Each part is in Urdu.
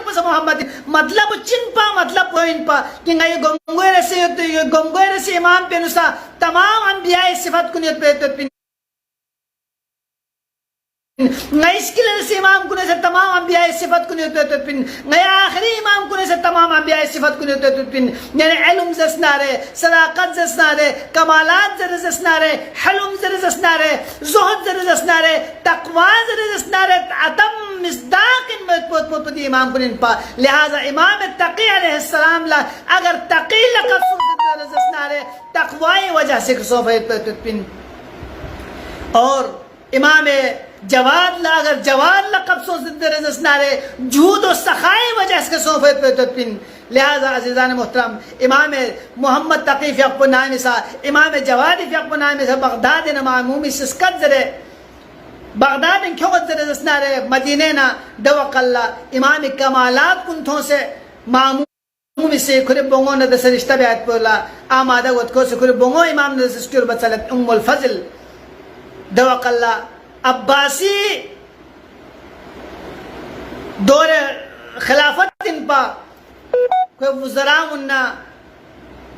پس محمد مطلب چن پا مطلب پوین پا کہ یہ گمگوئے رسی امام پہ نسا تمام انبیاء صفت کنیت پہ پین اس کے لئے امام کنے سے تمام انبیاء صفت کنے ہوتے پن آخری امام کنے سے تمام انبیاء صفت کنے ہوتے پن یعنی علم زسنارے صداقت زسنارے کمالات زسنارے حلم زسنارے زہد زسنارے تقوی زسنارے عدم مصداق ان میں امام کنے پا لہذا امام تقی علیہ السلام لا اگر تقی لقب زسنارے تقوی وجہ سے صوفیت پن اور امام جواد لا اگر جواد لقب سو زندر زسنارے جود و سخائی وجہ اس کے صوفیت پہ تدپن لہذا عزیزان محترم امام محمد تقی فی اقب نامی سا امام جوادی فی اقب نامی سا بغداد معمومی سسکت زرے بغداد ان کیوں زرے زسنارے مدینہ نا دوق اللہ امام کمالات کنتوں سے معمومی سے کھر بونگو نا دس رشتہ بیعت پولا آمادہ گوتکو سے کھر بونگو امام نا دس کر بچلت ام الفضل دوق اللہ عباسی دور خلافت ان پا کوئی وزراء اننا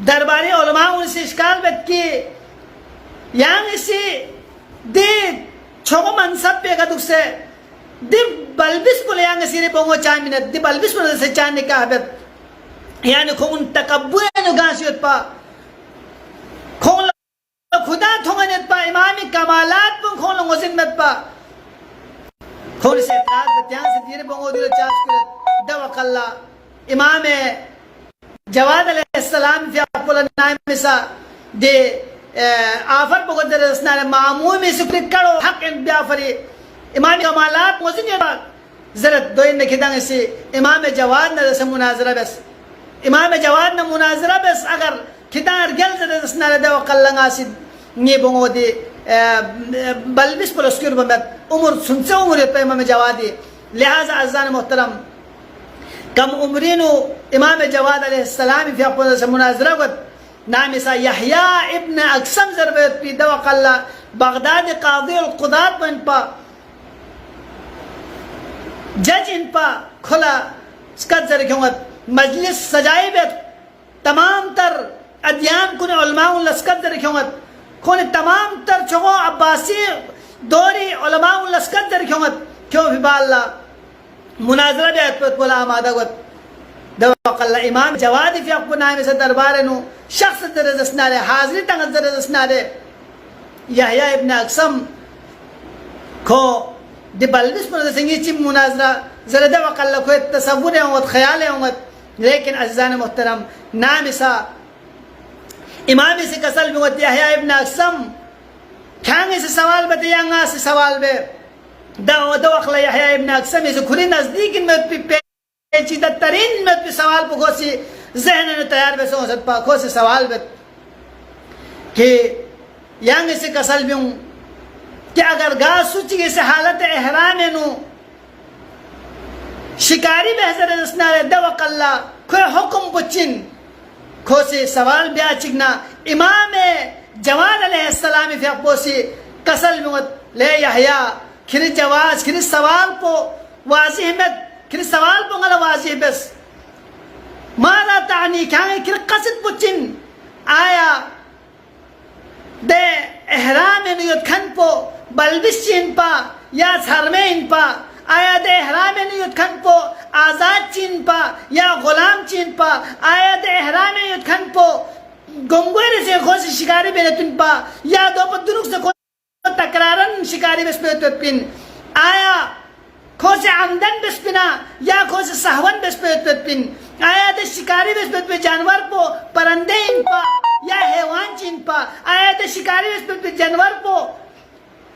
درباری علماء ان سے اشکال بیت کی یعنی اسی دی چھوکو منصب پہ گدک سے دی بلبس پلے یعنی اسی بونگو چاہ منت دی بلبس پلے سے چاہ نکاح بیت یعنی کھون تکبر نگانسیت پا کھون خدا تھونگنیت پا امامی کمالات پن کھون لنگو زنمت پا کھون سے اعتراض بتیان سے دیرے بونگو دیرے چاس کرت دوق اللہ امام جواد علیہ السلام فی اقبول نائم سا دے آفر پکو در رسنار معمومی سکری کرو حق ان بیافری امام کمالات موزن یہ زرد دوئن نکھدان اسی امام جواد نا رسم مناظرہ بس امام جواد نا مناظرہ بس اگر کتار گل زرد رسنار دوق اللہ ناسد نی بونگو دی بلبس پر اسکر بمت عمر سنسے عمریت پہ امام جوادی لہذا عزیزان محترم کم عمرینو امام جواد علیہ السلام فی اقوان سے مناظرہ کت نامی سا یحییٰ ابن اقسم ضربیت پی دوق اللہ بغداد قاضی القضات پا ان پا جج ان پا کھلا سکت ذرکیونگت مجلس سجائی بیت تمام تر ادیان کن علماء اللہ سکت ذرکیونگت کھونے تمام تر چھگو عباسی دوری علماء اللہ سکت ذرکیونگت کیوں فی با اللہ مناظرہ بیت پت بولا آمادہ گوت دوق اللہ امام جوادی فی اقبو نامی سے دربارنو شخص در رزسنارے حاضری تنگت در رزسنارے یحییٰ ابن اقسم کو دی بلبس پر سنگی چی مناظرہ زردہ دوق اللہ کوئی تصور ہونگت خیال ہونگت لیکن عزیزان محترم نامی سا امامی سے کسل بگوت یحییٰ ابن اقسم کھانگی سے سوال بتے یانگا سے سوال بے دوق اللہ یحییٰ ابن اقسم اسے کھری نزدیک ان میں پیچیدہ ترین میں پہ سوال پہ کھو سی ذہن نے تیار بے سو سکتا کھو سی سوال بے کہ یانگی سے کسل بیوں کہ اگر گاہ سوچی سے حالت احرام نو شکاری بہزر رسنار دوق اللہ کوئی حکم پچن کھو سے سوال بیا چکنا امام جواد علیہ السلام فی اقبو سی کسل بیوت لے یحییٰ کھری جواز کھری سوال پو واضح مت کھری سوال پو غلا واضح بس مالا تعنی کھانگے کھری قصد پچن آیا دے احرام نیت کھن پو بلبس چین پا یا سرمے ان پا آیا دے احرام نیت کھن پو آزاد چین پا یا غلام چین پا آیا دے احرام نیت کھن پو گنگویر سے خوش شکاری بیلتن پا یا دو پا دنک سے خوش تکرارن شکاری بس بیلتن پین آیا خوش عمدن بس پینا یا خوش سہون بس بیلتن پین آیا دے شکاری بس بیلتن جانور پو پرندے ان پا یا حیوان چین پا آیا دے شکاری بس بیلتن جانور پو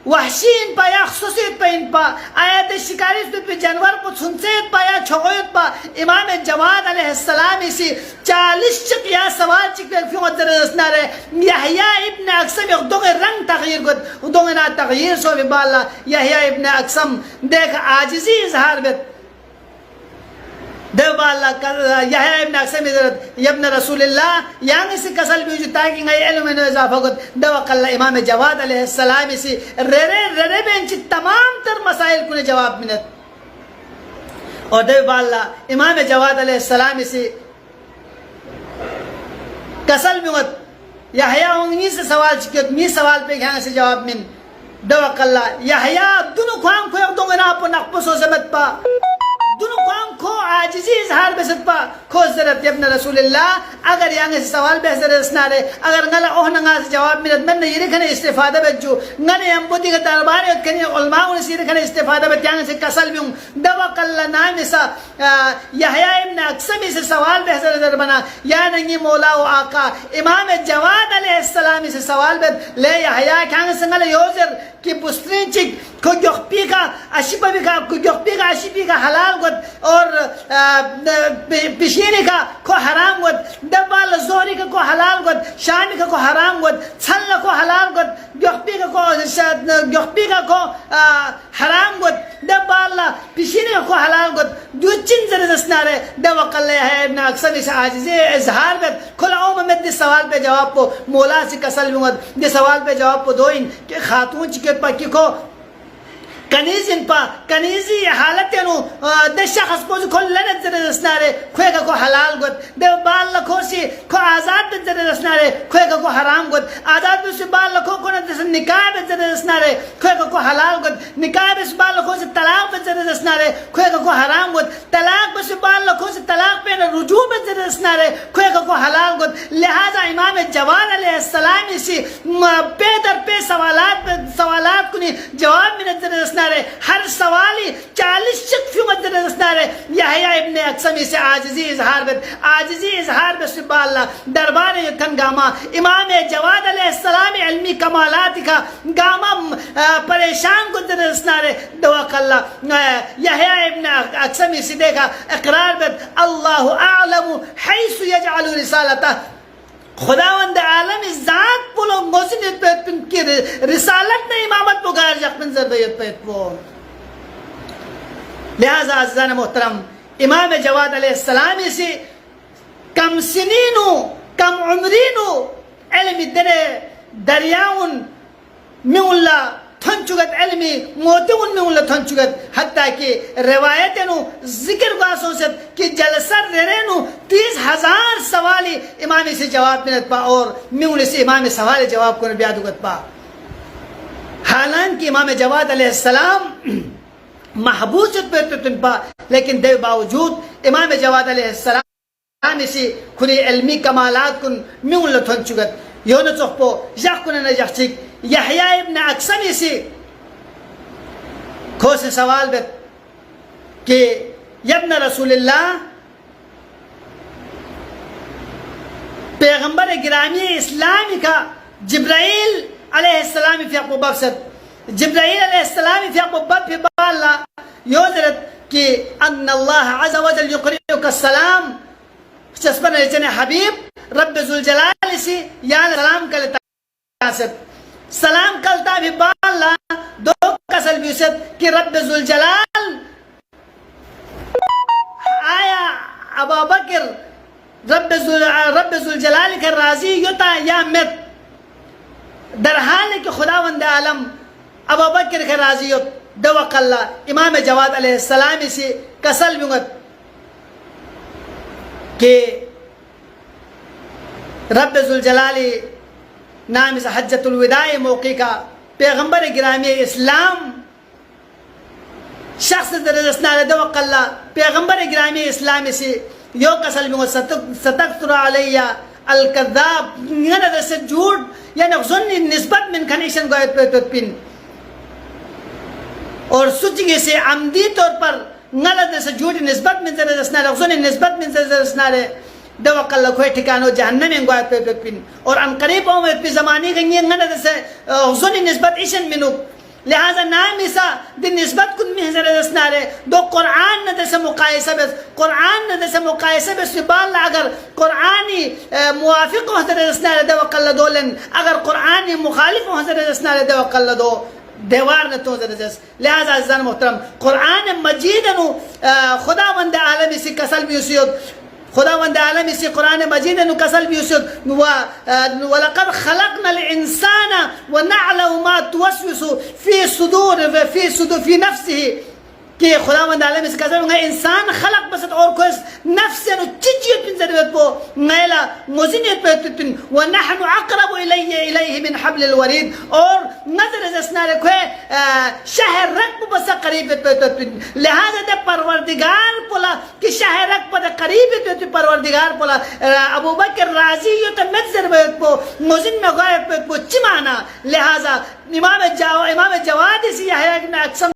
وحشی ان پا یا خصوصیت پا ان پا آیا دے شکاری بس بیلتن جانور پو سنسیت پا یا چھوئیت پا امام جواد علیہ السلام اسی 40 چک یا سوال چک فی قدر رسنا رہے یحییٰ ابن اقسم ایک دونگ رنگ تغییر کت دونگ نا تغییر سو بی بالا یحییٰ ابن اقسم دیکھ آجزی اظہار بیت دو بالا یحییٰ ابن اقسم ادرت ابن رسول اللہ یعنی سی کسل بیوجو تاکی گئی علم انو اضافہ کت دو قلع امام جواد علیہ السلام اسی رے بینچی تمام تر مسائل کنے جواب منت اور دے بالا امام جواد علیہ السلام سے کسل میوت یحییٰ ہونگی سے سوال چکیت می سوال پہ گھاں سے جواب من دوق اللہ یحییٰ دونوں خوام کو ایک دونگنا پو نقبس و زمت پا دونوں خوام کو عاجزی اظہار بسد پا کھو زرت ابن رسول اللہ اگر یانگے سے سوال بحثر اسنارے اگر نگلا اوہنگا سے جواب منت من یہ رکھنے استفادہ بجو نگلے امبودی کا درباری اتکنی علماء انسی رکھنے استفادہ بجو یانگے سے کسل بیوں دوق اللہ نام سا یحییٰ ابن اقسمی سے سوال بحثر در بنا یا ننگی مولا و آقا امام جواد علیہ السلام سے سوال بد لے یحییٰ کھانگے سے نگلے یوزر کی بسترین چک کو گخپی کا اشیپا بھی کا کو گخپی کا اشیپی کا حلال گد اور پشینی کا کو حرام گد دبال زوری کا کو حلال گد شامی کا کو حرام گد چھل کو حلال گد گخپی کا کو حرام گد دبال پشینی کا کو حلال گد دو چین زردست نارے دوق اللہ ہے ابن اقسمی سے عاجزی اظہار گد کھل اوم میں دی سوال پہ جواب پو مولا سے کسل مگد دی سوال پہ جواب پو دوئن کہ خاتون چکے پا کی کو کنیزن پا کنیزی حالتینو دے شخص پوزی کھو لنت زر رسنارے کھوئے کا کو حلال گد دے بال لکھو سی کھو آزاد بد زر رسنارے کھوئے کا کو حرام گد آزاد بسی بال لکھو کو نت نکاح بد زر رسنارے کھوئے کا کو حلال گد نکاح بسی بال لکھو سی طلاق بد زر رسنارے کھوئے کا کو حرام گد طلاق بسی بال لکھو سی طلاق پہ رجوع بد زر رسنارے کھوئے کا کو حلال گد لہذا امام جواد علیہ السلام سی پہ در پہ سوالات کنی جواب میں نظر رسنارے ہر سوالی 40 شک فی مدر رسنارے یحییٰ ابن اقسمی سے عاجزی اظہار بد سبا اللہ دربار یکن گاما امام جواد علیہ السلام علمی کمالات کا گاما پریشان کو در رسنارے دوق اللہ یحییٰ ابن اقسمی سے دیکھا اقرار بد اللہ اعلم حیث یجعل رسالتہ خداوند عالم ذات پلو موزنیت پیت پن کی رسالت نے امامت پو غیر جق من زربیت پیت پو لہذا عزیزان محترم امام جواد علیہ السلام سے کم سنینو کم عمرینو علم دنے دریاؤن میں اللہ تھن چگت علمی موتیون میں اللہ تھن چگت حتیٰ کہ روایتنو ذکر گاسوں سے کہ جلسر رہنو 30,000 سوالی امامی سے جواب منت پا اور میں سے امام سوال جواب کو بیادوگت پا حالانکہ امام جواد علیہ السلام محبوظت پہ تن پا لیکن دے باوجود امام جواد علیہ السلام سے کھنی علمی کمالات کن میں اللہ تھن چگت یون چوک پو جاک کن نجاک چک یحییٰ ابن اقسمی سے کھو سے سوال بت کہ ابن رسول اللہ پیغمبر گرامی اسلامی کا جبرائیل علیہ السلام فی اقبو بفسد جبرائیل علیہ السلام فی اقبو بف فی بالا یوزرت کہ ان اللہ عز و جل یقریئک السلام چسپن رچن حبیب رب ذوالجلال سے یا سلام کلتا سلام کلتا بھی بالا دو کسل بیوست کہ رب ذوالجلال آیا ابا بکر رب ذوالجلال کے راضی یوتا یا مت در حال ہے کہ خداوند عالم ابا بکر کے راضی یوت دوق اللہ امام جواد علیہ السلام سے کسل بیوت کہ رب ذوالجلالی نام سے حجت الوداع موقع کا پیغمبر گرامی اسلام شخص در رسنال دوق اللہ پیغمبر گرامی اسلام سے یو کسل بیوت ستکتر علیہ الکذاب نگر سے جھوٹ یعنی ظنی نسبت من کنیشن کو ایت پین اور سچگی سے عمدی طور پر غلط سے جھوٹ نسبت من زر رسنال ظنی نسبت من زر رسنال دوق اللہ کوئی ٹھکانو جہنم انگوات پہ پین اور ان قریب اومد پی زمانی گنگی غلط سے ظنی نسبت ایشن منو لہذا نام ایسا دی نسبت کن محضر رسنالے دو قرآن ندر سے مقایسہ بس قرآن ندر سے مقایسہ بس سبال اگر قرآنی موافق محضر رسنالے دوق اللہ دولن اگر قرآنی مخالف محضر رسنالے دوق اللہ دو دیوار نہ تو زرزس لہذا عزیزان محترم قرآن مجید نو خداوند عالمی سے کسل بیوسیود خداوند عالمی سے قرآن مجید نو کسل بیوسیود وَلَقَدْ خَلَقْنَا الْإِنسَانَ وَنَعْلَمُ مَا تُوَسْوِسُ فِي صُدُورِ فِي نَفْسِهِ کہ خداوند عالم اس قسم ہے انسان خلق بسط اور کوس نفس نو چچیت من ضرورت بو نیلا مزنیت پہ ونحن اقرب الیہ من حبل الورید اور نظر اسنا رکھے شہر رقب بس قریبت پہ لہذا دے پروردگار پولا کہ شہر رقب دے قریبت پہ پروردگار پولا ابو بکر راضی یو تا مدزر بیت پو مزن میں غائب بیت پو چمانا لہذا امام جواد اسی ہے کہ اقسم